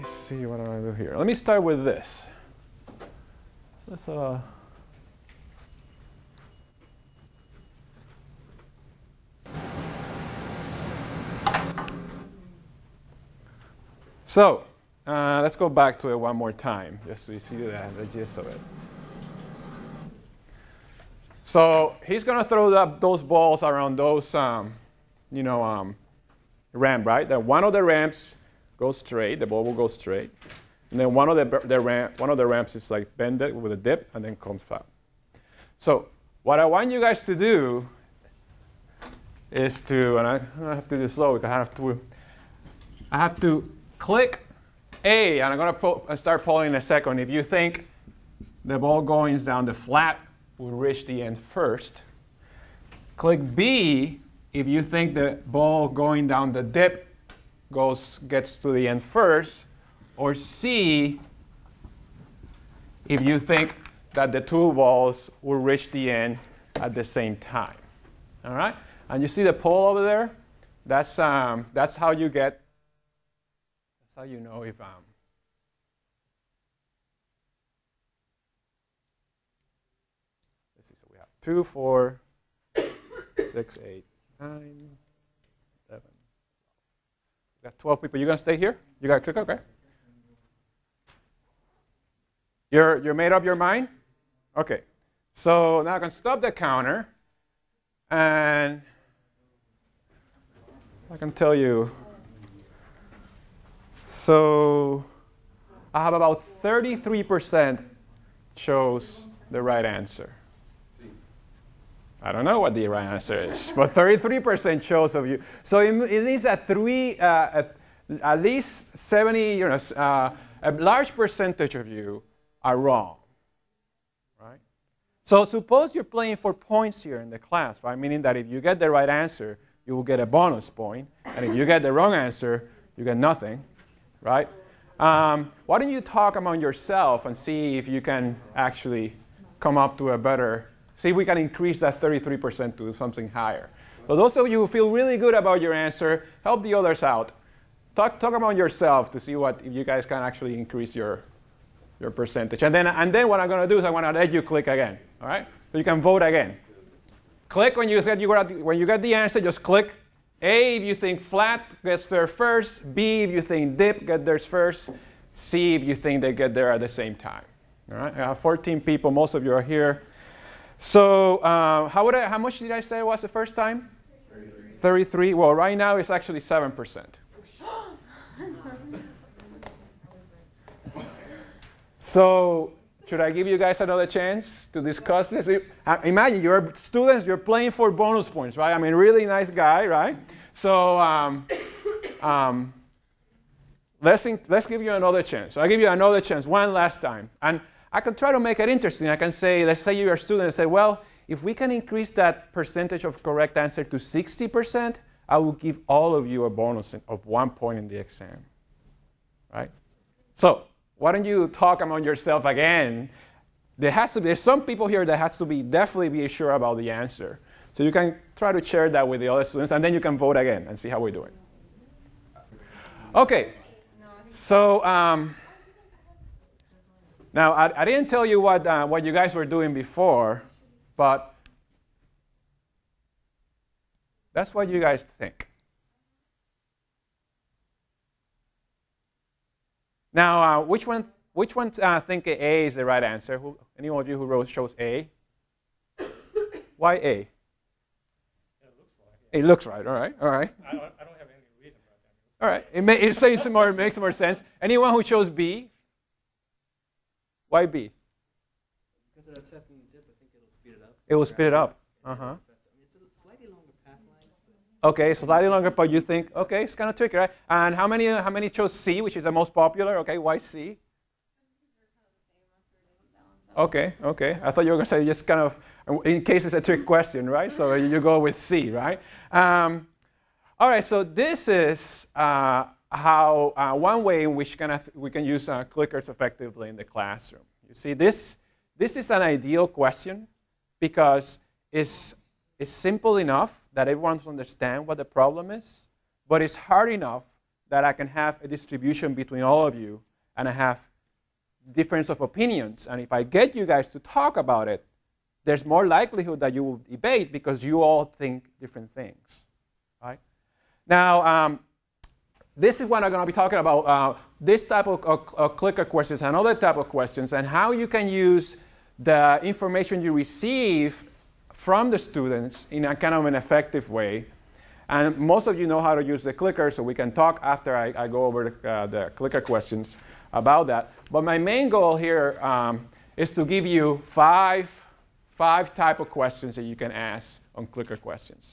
Let's see what I'm going to do here. Let me start with this. So let's go back to it one more time, just so you see the gist of it. So he's going to throw those balls around those, ramp, right? That one of the ramps goes straight, the ball will go straight, and then one of the ramps is like bended with a dip and then comes back. So what I want you guys to do is to, and I have to do this slow because I have to click A, and I'm going to start pulling in a second. If you think the ball going down the flat will reach the end first, click B if you think the ball going down the dip gets to the end first, or C if you think that the two balls will reach the end at the same time. All right? And you see the pull over there? That's how you get. That's how you know if let's see. So we have 2, 4, 6, 8, 9, 11. We got 12 people. You gonna stay here? You gotta click OK. You're made up your mind? OK. So now I can stop the counter, and I can tell you. So I have about 33% chose the right answer. I don't know what the right answer is, but 33% chose of you. So it means that at least 70, a large percentage of you are wrong, right? So suppose you're playing for points here in the class, right? Meaning that if you get the right answer, you will get a bonus point, and if you get the wrong answer, you get nothing, right? Why don't you talk among yourself and see if you can actually come up to a better. See if we can increase that 33% to something higher. So those of you who feel really good about your answer, help the others out. Talk among yourself to see if you guys can actually increase your percentage. And then what I'm going to do is I'm going to let you click again. All right? So you can vote again. Click when you get the answer. Just click A if you think flat gets there first. B if you think dip get there first. C if you think they get there at the same time. All right? I have 14 people. Most of you are here. So how much did I say it was the first time? 33. 33. Well, right now it's actually 7%. So should I give you guys another chance to discuss this? Imagine you're students, you're playing for bonus points, right? I mean, really nice guy, right? So let's give you another chance. So I'll give you another chance, one last time. And I can try to make it interesting. I can say, let's say you're a student and say, well, if we can increase that percentage of correct answer to 60%, I will give all of you a bonus of 1 point in the exam, right? So why don't you talk among yourself again? There's some people here that has to definitely be sure about the answer. So you can try to share that with the other students, and then you can vote again and see how we're doing. OK. So now, I didn't tell you what you guys were doing before, but that's what you guys think. Now, which one think A is the right answer? Any of you who chose A? Why A? It looks right. All right. All right. I don't have any reason for that. All right. It makes more sense. Anyone who chose B? Why B? Because of that second dip, I think it'll speed it up. It will speed it up. Uh-huh. It's a slightly longer path line. OK, slightly longer, but you think, OK, it's kind of tricky, right? And how many chose C, which is the most popular? OK, why C? OK. I thought you were going to say just kind of, in case it's a trick question, right? So you go with C, right? All right, so this is how one way in which we can use clickers effectively in the classroom. You see, this is an ideal question because it's simple enough that everyone understands what the problem is, but it's hard enough that I can have a distribution between all of you, and I have difference of opinions. And if I get you guys to talk about it, there's more likelihood that you will debate because you all think different things. Right? Now, this is what I'm going to be talking about, this type of clicker questions and other type of questions, and how you can use the information you receive from the students in a kind of an effective way. And most of you know how to use the clicker, so we can talk after I go over the clicker questions about that. But my main goal here is to give you five type of questions that you can ask on clicker questions.